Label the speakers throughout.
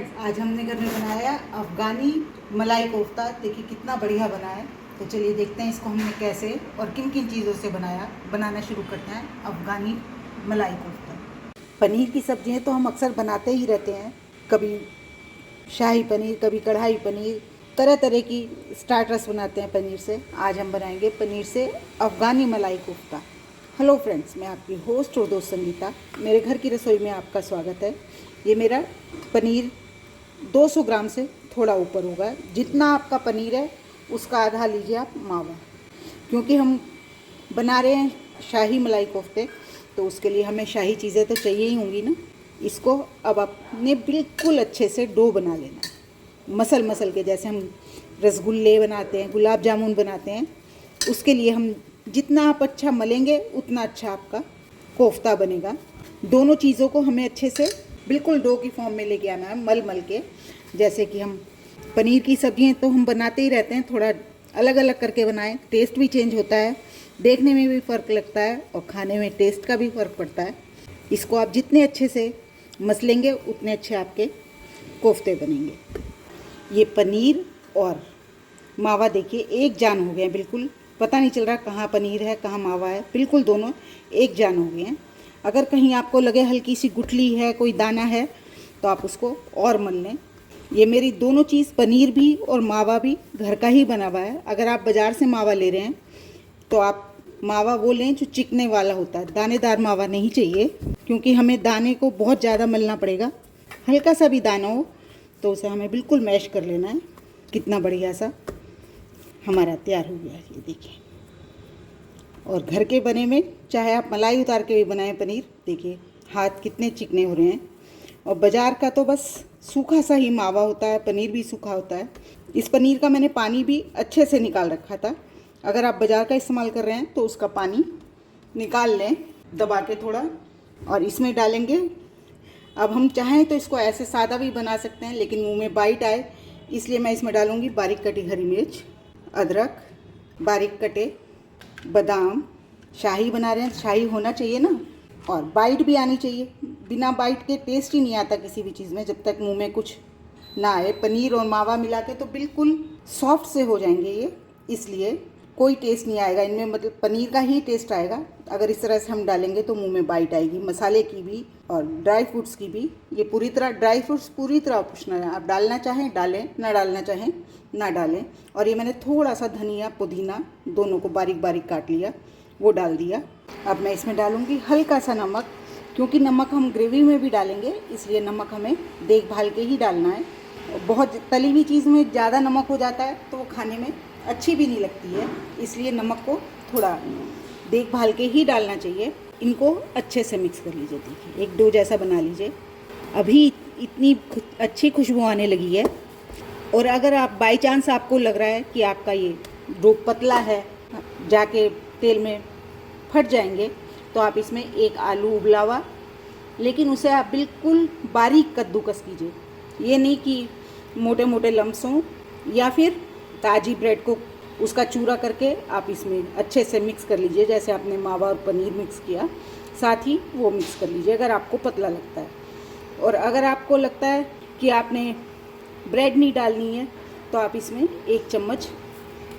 Speaker 1: Friends, आज हमने घर में बनाया अफ़गानी मलाई कोफ्ता। देखिए कितना बढ़िया बना है। तो चलिए देखते हैं इसको हमने कैसे और किन किन चीज़ों से बनाना शुरू करते हैं अफ़गानी मलाई कोफ्ता। पनीर की सब्जियां तो हम अक्सर बनाते ही रहते हैं, कभी शाही पनीर, कभी कढ़ाई पनीर, तरह तरह की स्टार्टर्स बनाते हैं पनीर से। आज हम बनाएंगे पनीर से अफ़गानी मलाई कोफ्ता। हेलो फ्रेंड्स, मैं आपकी होस्ट और दोस्त संगीता। मेरे घर की रसोई में आपका स्वागत है। ये मेरा पनीर 200 ग्राम से थोड़ा ऊपर होगा। जितना आपका पनीर है उसका आधा लीजिए आप मावा, क्योंकि हम बना रहे हैं शाही मलाई कोफ्ते, तो उसके लिए हमें शाही चीज़ें तो चाहिए ही होंगी ना। इसको अब आपने बिल्कुल अच्छे से डो बना लेना है, मसल मसल के, जैसे हम रसगुल्ले बनाते हैं, गुलाब जामुन बनाते हैं। उसके लिए हम जितना आप अच्छा मलेंगे उतना अच्छा आपका कोफ्ता बनेगा। दोनों चीज़ों को हमें अच्छे से बिल्कुल डो की फॉर्म में लेके आना है, मल मल के। जैसे कि हम पनीर की सब्जियाँ तो हम बनाते ही रहते हैं, थोड़ा अलग अलग करके बनाएं, टेस्ट भी चेंज होता है, देखने में भी फ़र्क लगता है और खाने में टेस्ट का भी फ़र्क पड़ता है। इसको आप जितने अच्छे से मसलेंगे उतने अच्छे आपके कोफ्ते बनेंगे। ये पनीर और मावा देखिए एक जान हो गए हैं, बिल्कुल पता नहीं चल रहा कहाँ पनीर है कहाँ मावा है, बिल्कुल दोनों एक जान हो गए हैं। अगर कहीं आपको लगे हल्की सी गुठली है, कोई दाना है, तो आप उसको और मल लें। ये मेरी दोनों चीज़, पनीर भी और मावा भी घर का ही बना हुआ है। अगर आप बाज़ार से मावा ले रहे हैं तो आप मावा वो लें जो चिकने वाला होता है, दानेदार मावा नहीं चाहिए, क्योंकि हमें दाने को बहुत ज़्यादा मलना पड़ेगा। हल्का सा भी दाना हो तो उसे हमें बिल्कुल मैश कर लेना है। कितना बढ़िया सा हमारा तैयार हो गया है, ये देखिए। और घर के बने में चाहे आप मलाई उतार के भी बनाएं पनीर, देखिए हाथ कितने चिकने हो रहे हैं। और बाज़ार का तो बस सूखा सा ही मावा होता है, पनीर भी सूखा होता है। इस पनीर का मैंने पानी भी अच्छे से निकाल रखा था। अगर आप बाज़ार का इस्तेमाल कर रहे हैं तो उसका पानी निकाल लें दबा के थोड़ा, और इसमें डालेंगे। अब हम चाहें तो इसको ऐसे सादा भी बना सकते हैं, लेकिन मुंह में बाइट आए इसलिए मैं इसमें डालूँगी बारीक कटी हरी मिर्च, अदरक, बारीक कटे बादाम। शाही बना रहे हैं, शाही होना चाहिए ना, और बाइट भी आनी चाहिए। बिना बाइट के टेस्ट ही नहीं आता किसी भी चीज़ में, जब तक मुंह में कुछ ना आए। पनीर और मावा मिला के तो बिल्कुल सॉफ्ट से हो जाएंगे ये, इसलिए कोई टेस्ट नहीं आएगा इनमें, मतलब पनीर का ही टेस्ट आएगा। अगर इस तरह से हम डालेंगे तो मुंह में बाइट आएगी, मसाले की भी और ड्राई फ्रूट्स की भी। ये पूरी तरह ड्राई फ्रूट्स पूरी तरह ऑप्शनल है, आप डालना चाहें डालें, ना डालना चाहें ना डालें। और ये मैंने थोड़ा सा धनिया पुदीना दोनों को बारीक बारीक काट लिया, वो डाल दिया। अब मैं इसमें डालूँगी हल्का सा नमक, क्योंकि नमक हम ग्रेवी में भी डालेंगे, इसलिए नमक हमें देखभाल के ही डालना है। बहुत तली हुई चीज़ में ज़्यादा नमक हो जाता है तो वो खाने में अच्छी भी नहीं लगती है, इसलिए नमक को थोड़ा देखभाल के ही डालना चाहिए। इनको अच्छे से मिक्स कर लीजिए, देखिए एक डो जैसा बना लीजिए। अभी इतनी अच्छी खुशबू आने लगी है। और अगर आप बाई चांस आपको लग रहा है कि आपका ये डो पतला है, जाके तेल में फट जाएंगे, तो आप इसमें एक आलू उबला हुआ, लेकिन उसे आप बिल्कुल बारीक कद्दूकस कीजिए। ये नहीं कि मोटे मोटे लम्स हों, या फिर ताज़ी ब्रेड को उसका चूरा करके आप इसमें अच्छे से मिक्स कर लीजिए, जैसे आपने मावा और पनीर मिक्स किया, साथ ही वो मिक्स कर लीजिए अगर आपको पतला लगता है। और अगर आपको लगता है कि आपने ब्रेड नहीं डालनी है तो आप इसमें 1 चम्मच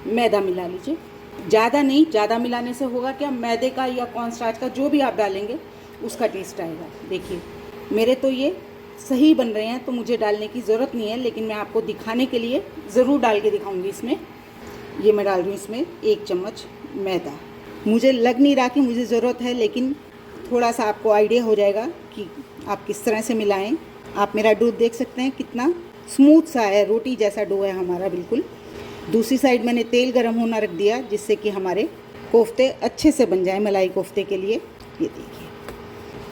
Speaker 1: मैदा मिला लीजिए। ज़्यादा नहीं, ज़्यादा मिलाने से होगा क्या, मैदे का या कॉर्नस्टार्च का जो भी आप डालेंगे उसका टेस्ट आएगा। देखिए मेरे तो ये सही बन रहे हैं तो मुझे डालने की ज़रूरत नहीं है, लेकिन मैं आपको दिखाने के लिए ज़रूर डाल के दिखाऊंगी इसमें। ये मैं डाल रही हूँ इसमें 1 चम्मच मैदा। मुझे लग नहीं रहा कि मुझे ज़रूरत है, लेकिन थोड़ा सा आपको आइडिया हो जाएगा कि आप किस तरह से मिलाएं। आप मेरा डो देख सकते हैं कितना स्मूथ सा है, रोटी जैसा डो है हमारा बिल्कुल। दूसरी साइड मैंने तेल गरम होना रख दिया, जिससे कि हमारे कोफ्ते अच्छे से बन जाएं मलाई कोफ्ते के लिए। ये देखिए।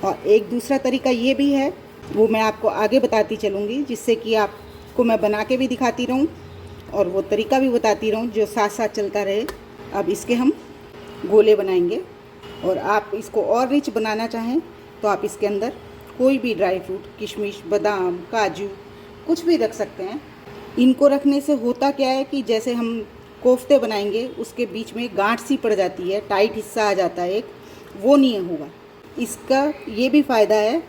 Speaker 1: और एक दूसरा तरीका ये भी है, वो मैं आपको आगे बताती चलूँगी, जिससे कि आपको मैं बना के भी दिखाती रहूँ और वो तरीका भी बताती रहूँ जो साथ साथ चलता रहे। अब इसके हम गोले बनाएंगे, और आप इसको और रिच बनाना चाहें तो आप इसके अंदर कोई भी ड्राई फ्रूट, किशमिश, बादाम, काजू, कुछ भी रख सकते हैं। इनको रखने से होता क्या है कि जैसे हम कोफ्ते बनाएंगे उसके बीच में गांठ सी पड़ जाती है, टाइट हिस्सा आ जाता है एक, वो नहीं होगा। इसका ये भी फ़ायदा है,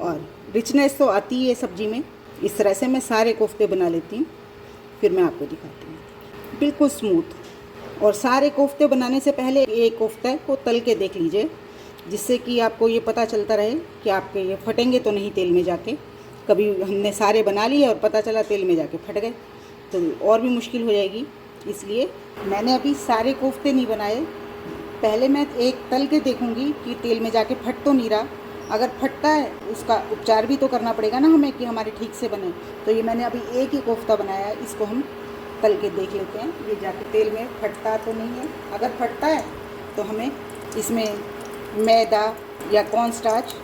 Speaker 1: और रिचनेस तो आती है सब्ज़ी में, इस तरह से मैं सारे कोफ्ते बना लेती हूँ, फिर मैं आपको दिखाती हूँ। बिल्कुल स्मूथ। और सारे कोफ्ते बनाने से पहले एक कोफ्ते को तल के देख लीजिए, जिससे कि आपको ये पता चलता रहे कि आपके ये फटेंगे तो नहीं तेल में जाके। कभी हमने सारे बना लिए और पता चला तेल में जाके फट गए तो और भी मुश्किल हो जाएगी। इसलिए मैंने अभी सारे कोफ्ते नहीं बनाए, पहले मैं एक तल के देखूंगी कि तेल में जाके फट तो नहीं रहा। अगर फटता है उसका उपचार भी तो करना पड़ेगा ना हमें कि हमारे ठीक से बने। तो ये मैंने अभी एक ही कोफ्ता बनाया है, इसको हम तल के देख लेते हैं ये जाके तेल में फटता तो नहीं है। अगर फटता है तो हमें इसमें मैदा या कॉर्नस्टार्च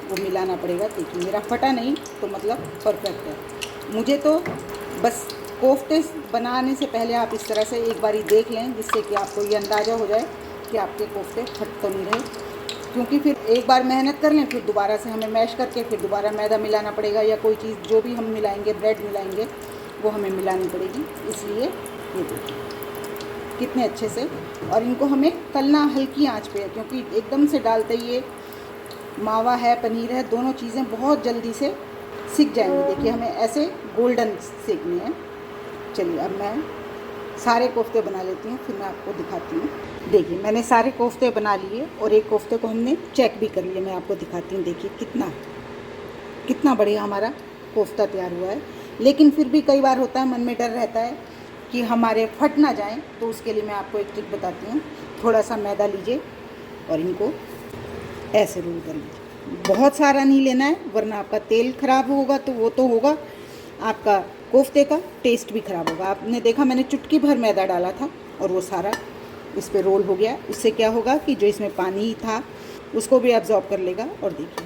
Speaker 1: वो मिलाना पड़ेगा। देखिए मेरा फटा नहीं तो मतलब परफेक्ट है। मुझे तो बस कोफ्ते बनाने से पहले आप इस तरह से एक बारी देख लें, जिससे कि आपको ये अंदाज़ा हो जाए कि आपके कोफ्ते फट तो नहीं रहे। क्योंकि फिर एक बार मेहनत कर लें फिर दोबारा से हमें मैश करके फिर दोबारा मैदा मिलाना पड़ेगा, या कोई चीज़ जो भी हम मिलाएंगे, ब्रेड मिलाएंगे, वो हमें मिलानी पड़ेगी। इसलिए ये देखिए कितने अच्छे से, और इनको हमें तलना हल्की आंच पे है, क्योंकि एकदम से डालते ही ये मावा है, पनीर है, दोनों चीज़ें बहुत जल्दी से सिक जाएंगी। देखिए हमें ऐसे गोल्डन सेकने हैं। चलिए अब मैं सारे कोफ्ते बना लेती हूँ, फिर मैं आपको दिखाती हूँ। देखिए मैंने सारे कोफ्ते बना लिए और एक कोफ्ते को हमने चेक भी कर लिया। मैं आपको दिखाती हूँ। देखिए कितना बढ़िया हमारा कोफ्ता तैयार हुआ है। लेकिन फिर भी कई बार होता है, मन में डर रहता है कि हमारे फट ना जाएं, तो उसके लिए मैं आपको एक ट्रिक बताती हूँ। थोड़ा सा मैदा लीजिए और इनको ऐसे रोल कर लीजिए। बहुत सारा नहीं लेना है, वरना आपका तेल खराब होगा तो वो तो होगा, आपका कोफ्ते का टेस्ट भी ख़राब होगा। आपने देखा मैंने चुटकी भर मैदा डाला था और वो सारा इस पर रोल हो गया। उससे क्या होगा कि जो इसमें पानी था उसको भी एब्जॉर्ब कर लेगा। और देखिए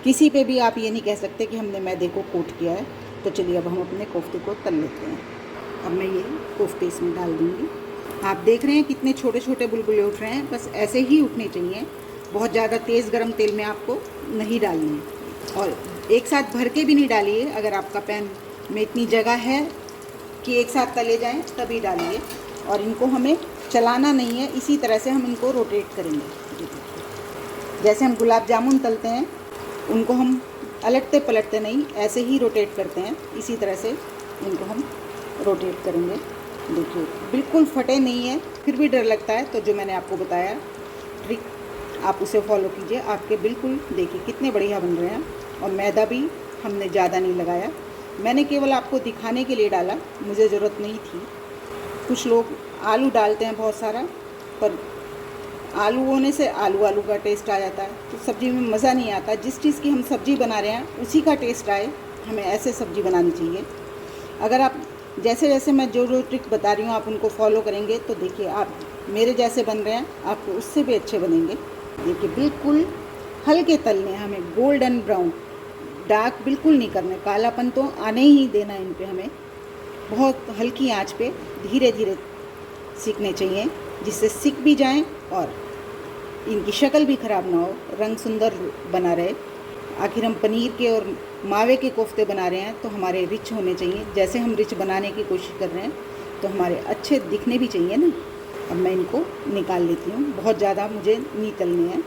Speaker 1: किसी पे भी आप ये नहीं कह सकते कि हमने मैदे को कोट किया है। तो चलिए अब हम अपने कोफ्ते को तल लेते हैं। अब मैं ये कोफ्ते इसमें डाल दूँगी। आप देख रहे हैं कितने छोटे छोटे बुलबुले उठ रहे हैं, बस ऐसे ही उठने चाहिए। बहुत ज़्यादा तेज़ गर्म तेल में आपको नहीं डालनी है, और एक साथ भर के भी नहीं डालिए। अगर आपका पैन में इतनी जगह है कि एक साथ तले जाएं तभी डालिए। और इनको हमें चलाना नहीं है, इसी तरह से हम इनको रोटेट करेंगे। जैसे हम गुलाब जामुन तलते हैं, उनको हम अलटते पलटते नहीं, ऐसे ही रोटेट करते हैं। इसी तरह से इनको हम रोटेट करेंगे। देखिए बिल्कुल फटे नहीं है, फिर भी डर लगता है। तो जो मैंने आपको बताया ट्रिक, आप उसे फॉलो कीजिए। आपके बिल्कुल देखिए कितने बढ़िया बन रहे हैं। और मैदा भी हमने ज़्यादा नहीं लगाया, मैंने केवल आपको दिखाने के लिए डाला, मुझे ज़रूरत नहीं थी। कुछ लोग आलू डालते हैं बहुत सारा, पर आलू होने से आलू का टेस्ट आ जाता है, तो सब्ज़ी में मज़ा नहीं आता। जिस चीज़ की हम सब्ज़ी बना रहे हैं उसी का टेस्ट आए, हमें ऐसे सब्ज़ी बनानी चाहिए। अगर आप जैसे जैसे मैं जो ट्रिक बता रही हूँ आप उनको फॉलो करेंगे तो देखिए आप मेरे जैसे बन रहे हैं, आपको उससे भी अच्छे बनेंगे। देखिए बिल्कुल हल्के तलने, हमें गोल्डन ब्राउन, डार्क बिल्कुल नहीं करने, कालापन तो आने ही देना इन पे। हमें बहुत हल्की आंच पे धीरे धीरे सीखने चाहिए, जिससे सीख भी जाएं और इनकी शक्ल भी ख़राब ना हो, रंग सुंदर बना रहे। आखिर हम पनीर के और मावे के कोफ्ते बना रहे हैं तो हमारे रिच होने चाहिए। जैसे हम रिच बनाने की कोशिश कर रहे हैं तो हमारे अच्छे दिखने भी चाहिए ना। अब मैं इनको निकाल लेती हूँ, बहुत ज़्यादा मुझे नहीं तलने हैं।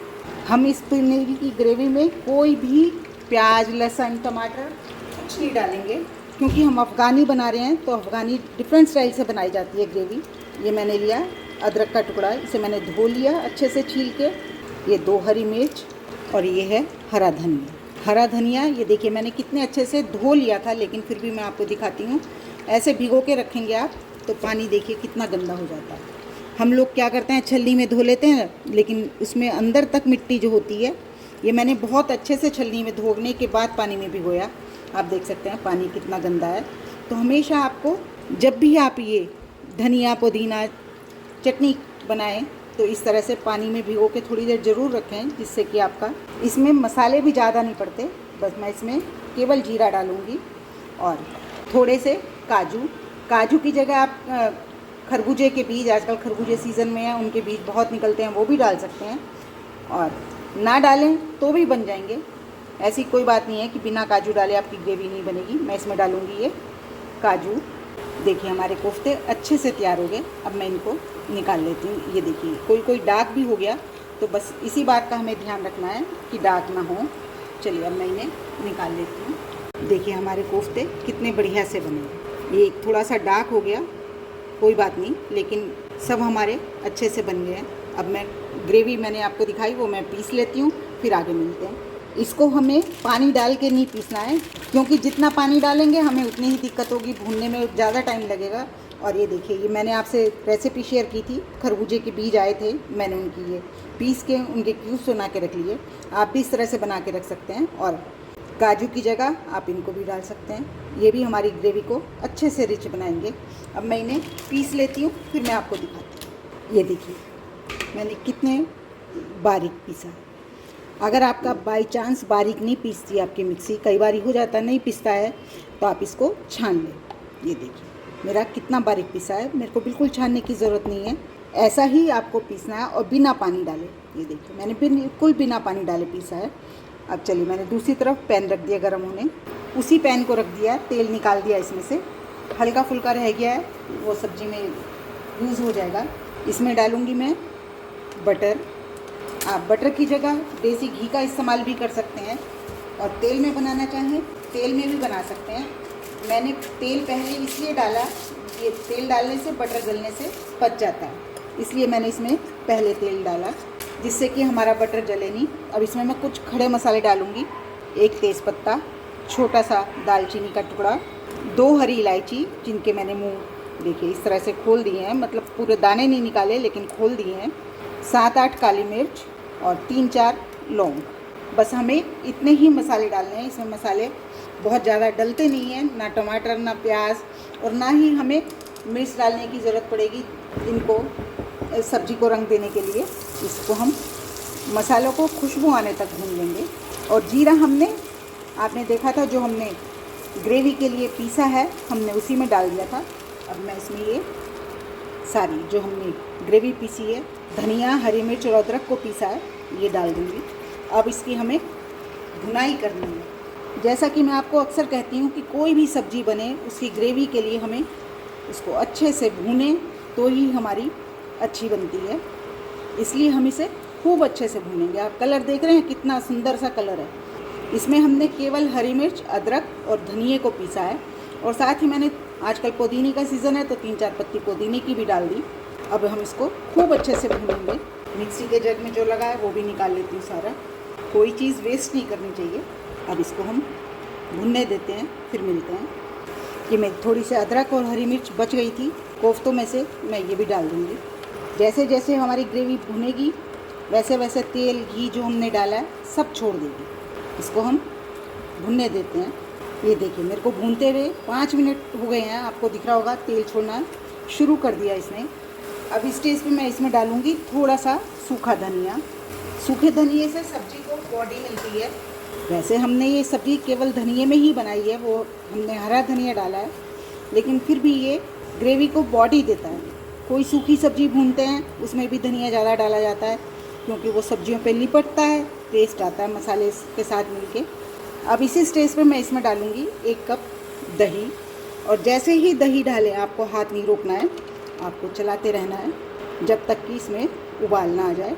Speaker 1: हम इस पनीर की ग्रेवी में कोई भी प्याज, लहसुन, टमाटर कुछ नहीं डालेंगे, क्योंकि हम अफ़गानी बना रहे हैं। तो अफ़गानी डिफरेंट स्टाइल से बनाई जाती है ग्रेवी। ये मैंने लिया अदरक का टुकड़ा, इसे मैंने धो लिया अच्छे से छील के। ये 2 हरी मिर्च और ये है हरा धनिया। हरा धनिया ये देखिए मैंने कितने अच्छे से धो लिया था, लेकिन फिर भी मैं आपको दिखाती हूँ। ऐसे भिगो के रखेंगे आप तो पानी देखिए कितना गंदा हो जाता है। हम लोग क्या करते हैं, छलनी में धो लेते हैं, लेकिन उसमें अंदर तक मिट्टी जो होती है, ये मैंने बहुत अच्छे से छलनी में धोने के बाद पानी में भिगोया। आप देख सकते हैं पानी कितना गंदा है। तो हमेशा आपको जब भी आप ये धनिया, पुदीना चटनी बनाएं तो इस तरह से पानी में भिगो के थोड़ी देर ज़रूर रखें, जिससे कि आपका इसमें मसाले भी ज़्यादा नहीं पड़ते। बस मैं इसमें केवल जीरा डालूँगी और थोड़े से काजू की जगह आप खरबूजे के बीज, आजकल खरबूजे सीज़न में है, उनके बीज बहुत निकलते हैं, वो भी डाल सकते हैं। और ना डालें तो भी बन जाएंगे, ऐसी कोई बात नहीं है कि बिना काजू डाले आपकी ग्रेवी नहीं बनेगी। मैं इसमें डालूँगी ये काजू। देखिए हमारे कोफ्ते अच्छे से तैयार हो गए। अब मैं इनको निकाल लेती हूँ। ये देखिए कोई डार्क भी हो गया, तो बस इसी बात का हमें ध्यान रखना है कि डार्क ना हो। चलिए अब मैं इन्हें निकाल लेती हूँ। देखिए हमारे कोफ्ते कितने बढ़िया से बने। ये थोड़ा सा डार्क हो गया, कोई बात नहीं, लेकिन सब हमारे अच्छे से बन गए हैं। अब मैं ग्रेवी मैंने आपको दिखाई वो मैं पीस लेती हूँ, फिर आगे मिलते हैं। इसको हमें पानी डाल के नहीं पीसना है, क्योंकि जितना पानी डालेंगे हमें उतनी ही दिक्कत होगी, भूनने में ज़्यादा टाइम लगेगा। और ये देखिए, ये मैंने आपसे रेसिपी शेयर की थी, खरबूजे के बीज आए थे, मैंने उनकी ये पीस के उनके क्यूब्स बना के रख लिए। आप भी इस तरह से बना के रख सकते हैं, और काजू की जगह आप इनको भी डाल सकते हैं। ये भी हमारी ग्रेवी को अच्छे से रिच बनाएंगे। अब मैं इन्हें पीस लेती हूँ, फिर मैं आपको दिखाती हूँ। ये देखिए मैंने कितने बारीक पीसा है। अगर आपका बाई चांस बारीक नहीं पीसती आपकी मिक्सी, कई बार हो जाता है नहीं पीसता है, तो आप इसको छान लें। ये देखिए मेरा कितना बारीक पीसा है, मेरे को बिल्कुल छानने की ज़रूरत नहीं है, ऐसा ही आपको पीसना है और बिना पानी डाले। ये देखिए मैंने बिल्कुल बिना पानी डाले पीसा है। अब चलिए, मैंने दूसरी तरफ पैन रख दिया गर्म होने, उसी पैन को रख दिया, तेल निकाल दिया इसमें से, हल्का फुल्का रह गया है वो सब्ज़ी में यूज़ हो जाएगा। इसमें डालूँगी मैं बटर। आप बटर की जगह देसी घी का इस्तेमाल भी कर सकते हैं, और तेल में बनाना चाहें तेल में भी बना सकते हैं। मैंने तेल पहले इसलिए डाला, ये तेल डालने से बटर गलने से पच जाता है, इसलिए मैंने इसमें पहले तेल डाला, जिससे कि हमारा बटर जले नहीं। अब इसमें मैं कुछ खड़े मसाले डालूँगी। एक तेज़पत्ता, छोटा सा दालचीनी का टुकड़ा, 2 हरी इलायची जिनके मैंने मुंह देखिए इस तरह से खोल दिए हैं, मतलब पूरे दाने नहीं निकाले लेकिन खोल दिए हैं, 7-8 काली मिर्च और 3-4 लौंग। बस हमें इतने ही मसाले डालने हैं। इसमें मसाले बहुत ज़्यादा डलते नहीं हैं, ना टमाटर ना प्याज, और ना ही हमें मिर्च डालने की ज़रूरत पड़ेगी इनको सब्ज़ी को रंग देने के लिए। इसको हम मसालों को खुशबू आने तक भून लेंगे। और जीरा हमने, आपने देखा था जो हमने ग्रेवी के लिए पीसा है, हमने उसी में डाल दिया था। अब मैं इसमें ये सारी जो हमने ग्रेवी पीसी है, धनिया, हरी मिर्च और अदरक को पीसा है, ये डाल दूँगी। अब इसकी हमें भुनाई करनी है। जैसा कि मैं आपको अक्सर कहती हूँ कि कोई भी सब्ज़ी बने उसकी ग्रेवी के लिए हमें उसको अच्छे से भूनें तो ही हमारी अच्छी बनती है, इसलिए हम इसे खूब अच्छे से भूनेंगे। आप कलर देख रहे हैं कितना सुंदर सा कलर है। इसमें हमने केवल हरी मिर्च, अदरक और धनिए को पीसा है, और साथ ही मैंने, आजकल पुदीने का सीज़न है तो 3-4 पत्ती पुदीने की भी डाल दी। अब हम इसको खूब अच्छे से भूनेंगे। मिक्सी के जग में जो लगा है वो भी निकाल लेती हूँ सारा, कोई चीज़ वेस्ट नहीं करनी चाहिए। अब इसको हम भुनने देते हैं, फिर मिलते हैं। कि मैं थोड़ी सी अदरक और हरी मिर्च बच गई थी कोफ्तों में से, मैं ये भी डाल दूँगी। जैसे जैसे हमारी ग्रेवी भुनेगी वैसे वैसे तेल, घी जो हमने डाला है सब छोड़ देगी। इसको हम भुनने देते हैं। ये देखिए मेरे को भूनते हुए 5 मिनट हो गए हैं, आपको दिख रहा होगा तेल छोड़ना शुरू कर दिया इसने। अब इस स्टेज पे मैं इसमें डालूँगी थोड़ा सा सूखा धनिया। सूखे धनिए से सब्ज़ी को बॉडी मिलती है। वैसे हमने ये सब्ज़ी केवल धनिए में ही बनाई है, वो हमने हरा धनिया डाला है, लेकिन फिर भी ये ग्रेवी को बॉडी देता है। कोई सूखी सब्ज़ी भूनते हैं उसमें भी धनिया ज़्यादा डाला जाता है, क्योंकि वो सब्जियों पे लिपटता है, टेस्ट आता है मसाले के साथ मिलके। अब इसी स्टेज पे मैं इसमें डालूँगी 1 कप दही, और जैसे ही दही डालें आपको हाथ नहीं रोकना है, आपको चलाते रहना है जब तक कि इसमें उबाल ना आ जाए,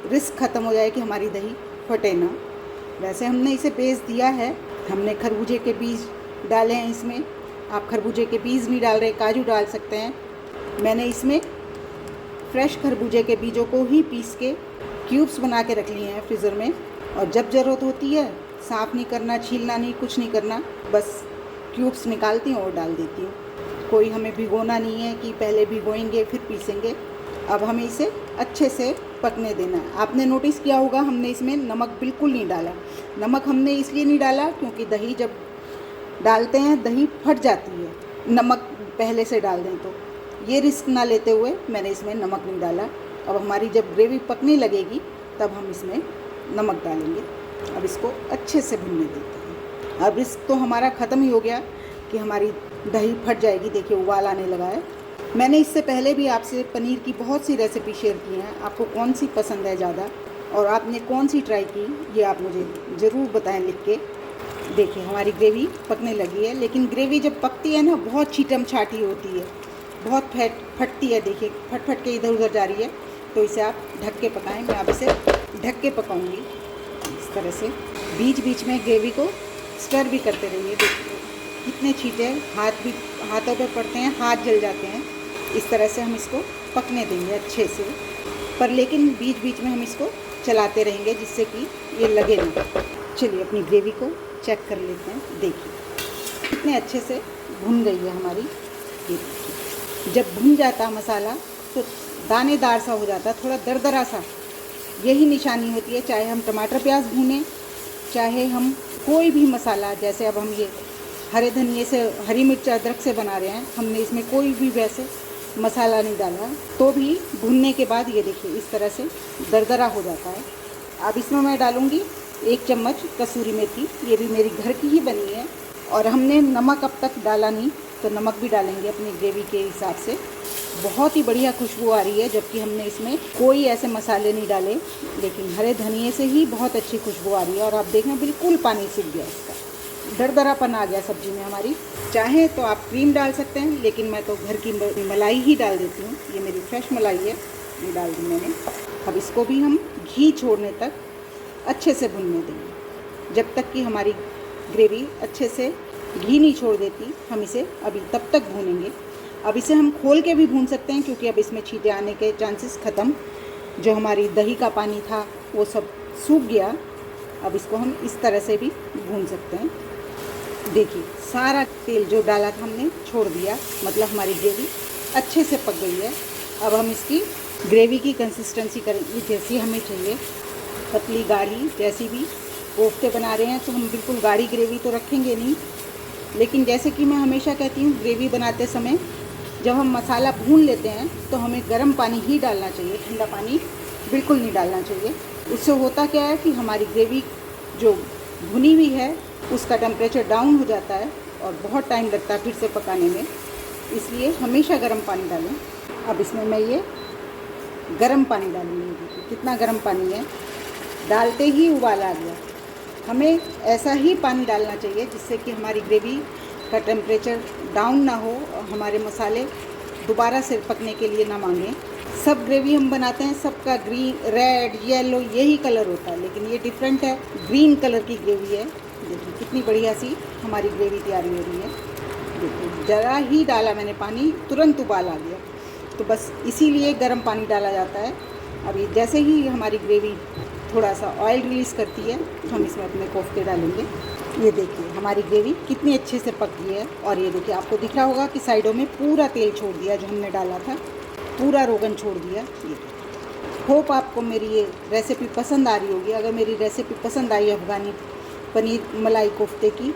Speaker 1: रिस्क ख़त्म हो जाए कि हमारी दही फटे ना। वैसे हमने इसे बेच दिया है, हमने खरबूजे के बीज डाले हैं इसमें। आप खरबूजे के बीज नहीं डाल रहे, काजू डाल सकते हैं। मैंने इसमें फ्रेश खरबूजे के बीजों को ही पीस के क्यूब्स बना के रख लिए हैं फ्रीज़र में, और जब ज़रूरत होती है साफ़ नहीं करना, छीलना नहीं, कुछ नहीं करना, बस क्यूब्स निकालती हूँ और डाल देती हूँ। कोई हमें भिगोना नहीं है कि पहले भिगोएंगे फिर पीसेंगे। अब हमें इसे अच्छे से पकने देना है। आपने नोटिस किया होगा हमने इसमें नमक बिल्कुल नहीं डाला। नमक हमने इसलिए नहीं डाला क्योंकि दही जब डालते हैं दही फट जाती है, नमक पहले से डाल दें तो। ये रिस्क ना लेते हुए मैंने इसमें नमक नहीं डाला। अब हमारी जब ग्रेवी पकने लगेगी तब हम इसमें नमक डालेंगे। अब इसको अच्छे से भुनने देते हैं। अब रिस्क तो हमारा ख़त्म ही हो गया कि हमारी दही फट जाएगी। देखिए उबाल आने लगा है। मैंने इससे पहले भी आपसे पनीर की बहुत सी रेसिपी शेयर की हैं, आपको कौन सी पसंद है ज़्यादा और आपने कौन सी ट्राई की, ये आप मुझे ज़रूर बताएं लिख के। देखिए हमारी ग्रेवी पकने लगी है, लेकिन ग्रेवी जब पकती है ना बहुत छीटम छाटी होती है, बहुत फटती है। देखिए फट फट के इधर उधर जा रही है, तो इसे आप ढक के पकाएं। मैं अब इसे ढक के पकाऊंगी इस तरह से। बीच बीच में ग्रेवी को स्टर भी करते रहिए। देखिए कितने छींटे हाथों पे पड़ते हैं, हाथ जल जाते हैं। इस तरह से हम इसको पकने देंगे अच्छे से, पर लेकिन बीच बीच में हम इसको चलाते रहेंगे जिससे कि ये लगे नहीं। चलिए अपनी ग्रेवी को चेक कर लेते हैं। देखिए कितने अच्छे से भुन गई है हमारी। ये देखिए जब भुन जाता मसाला तो दानेदार सा हो जाता, थोड़ा दरदरा सा। यही निशानी होती है, चाहे हम टमाटर प्याज भूनें, चाहे हम कोई भी मसाला, जैसे अब हम ये हरे धनिए से, हरी मिर्च अदरक से बना रहे हैं, हमने इसमें कोई भी वैसे मसाला नहीं डाला, तो भी भूनने के बाद ये देखिए इस तरह से दरदरा हो जाता है। अब इसमें मैं डालूँगी 1 चम्मच कसूरी मेथी, ये भी मेरी घर की ही बनी है। और हमने नमक अब तक डाला नहीं, तो नमक भी डालेंगे अपनी ग्रेवी के हिसाब से। बहुत ही बढ़िया खुशबू आ रही है, जबकि हमने इसमें कोई ऐसे मसाले नहीं डाले, लेकिन हरे धनिए से ही बहुत अच्छी खुशबू आ रही है। और आप देखें बिल्कुल पानी सूख गया, इसका दरदरापन आ गया सब्ज़ी में हमारी। चाहे तो आप क्रीम डाल सकते हैं, लेकिन मैं तो घर की मलाई ही डाल देती हूँ। ये मेरी फ्रेश मलाई है, ये डाल दी मैंने। अब इसको भी हम घी छोड़ने तक अच्छे से भूनने देंगे। जब तक कि हमारी ग्रेवी अच्छे से घी नहीं छोड़ देती, हम इसे अभी तब तक भूनेंगे। अब इसे हम खोल के भी भून सकते हैं, क्योंकि अब इसमें छींटे आने के चांसेस ख़त्म। जो हमारी दही का पानी था वो सब सूख गया। अब इसको हम इस तरह से भी भून सकते हैं। देखिए सारा तेल जो डाला था हमने छोड़ दिया, मतलब हमारी ग्रेवी अच्छे से पक गई है। अब हम इसकी ग्रेवी की कंसिस्टेंसी करेंगे जैसी हमें चाहिए, पतली गाढ़ी। जैसी भी कोफ्ते बना रहे हैं तो हम बिल्कुल गाढ़ी ग्रेवी तो रखेंगे नहीं, लेकिन जैसे कि मैं हमेशा कहती हूँ, ग्रेवी बनाते समय जब हम मसाला भून लेते हैं तो हमें गर्म पानी ही डालना चाहिए, ठंडा पानी बिल्कुल नहीं डालना चाहिए। उससे होता क्या है कि हमारी ग्रेवी जो भुनी हुई है उसका टेम्परेचर डाउन हो जाता है और बहुत टाइम लगता है फिर से पकाने में, इसलिए हमेशा गर्म पानी डालें। अब इसमें मैं ये गर्म पानी डालूँगी। देखिए कितना गर्म पानी है, डालते ही उबाल आ गया। हमें ऐसा ही पानी डालना चाहिए जिससे कि हमारी ग्रेवी का टेम्परेचर डाउन ना हो और हमारे मसाले दोबारा से पकने के लिए ना मांगें। सब ग्रेवी हम बनाते हैं, सबका ग्रीन, रेड, येलो यही कलर होता है, लेकिन ये डिफरेंट है, ग्रीन कलर की ग्रेवी है। देखिए कितनी बढ़िया सी हमारी ग्रेवी तैयार हो रही है। देखिए ज़रा ही डाला मैंने पानी, तुरंत उबाल आ गया। तो बस इसीलिए गर्म पानी डाला जाता है। अभी जैसे ही हमारी ग्रेवी थोड़ा सा ऑयल रिलीज़ करती है, हम इसमें अपने कोफ्ते डालेंगे। ये देखिए हमारी ग्रेवी कितनी अच्छे से पक गई है। और ये देखिए आपको दिख रहा होगा कि साइडों में पूरा तेल छोड़ दिया, जो हमने डाला था पूरा रोगन छोड़ दिया। ये होप आपको मेरी ये रेसिपी पसंद आ रही होगी। अगर मेरी रेसिपी पसंद आई अफ़गानी पनीर मलाई कोफ्ते की,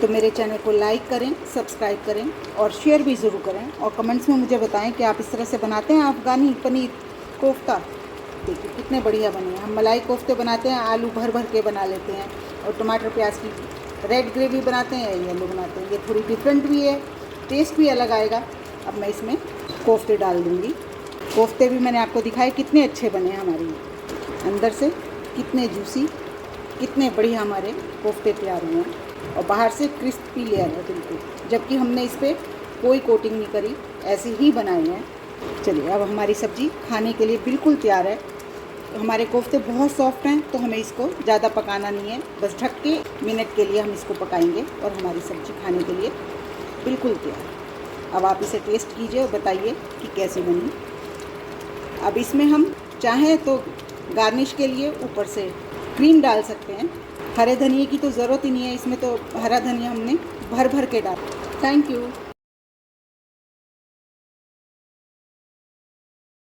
Speaker 1: तो मेरे चैनल को लाइक करें, सब्सक्राइब करें और शेयर भी ज़रूर करें। और कमेंट्स में मुझे बताएं कि आप इस तरह से बनाते हैं अफ़गानी पनीर कोफ्ता। देखिए कितने बढ़िया बने हैं। हम मलाई कोफ्ते बनाते हैं, आलू भर भर के बना लेते हैं, और टमाटर प्याज की रेड ग्रेवी बनाते हैं, येलो बनाते हैं। ये थोड़ी डिफरेंट भी है, टेस्ट भी अलग आएगा। अब मैं इसमें कोफ्ते डाल दूँगी। कोफ्ते भी मैंने आपको दिखाए कितने अच्छे बने हैं हमारे, अंदर से कितने जूसी, कितने बढ़िया हमारे कोफ्ते तैयार हुए हैं। और बाहर से क्रिस्पी लेयर है बिल्कुल, जबकि हमने इस पर कोई कोटिंग नहीं करी, ऐसे ही बनाए हैं। चलिए अब हमारी सब्ज़ी खाने के लिए बिल्कुल तैयार है। हमारे कोफ्ते बहुत सॉफ्ट हैं, तो हमें इसको ज़्यादा पकाना नहीं है, बस ढक के मिनट के लिए हम इसको पकाएंगे और हमारी सब्ज़ी खाने के लिए बिल्कुल तैयार है। अब आप इसे टेस्ट कीजिए और बताइए कि कैसी बनी। अब इसमें हम चाहें तो गार्निश के लिए ऊपर से क्रीम डाल सकते हैं। हरे धनिए की तो ज़रूरत ही नहीं है, इसमें तो हरा धनिया हमने भर भर के डाला। Thank you.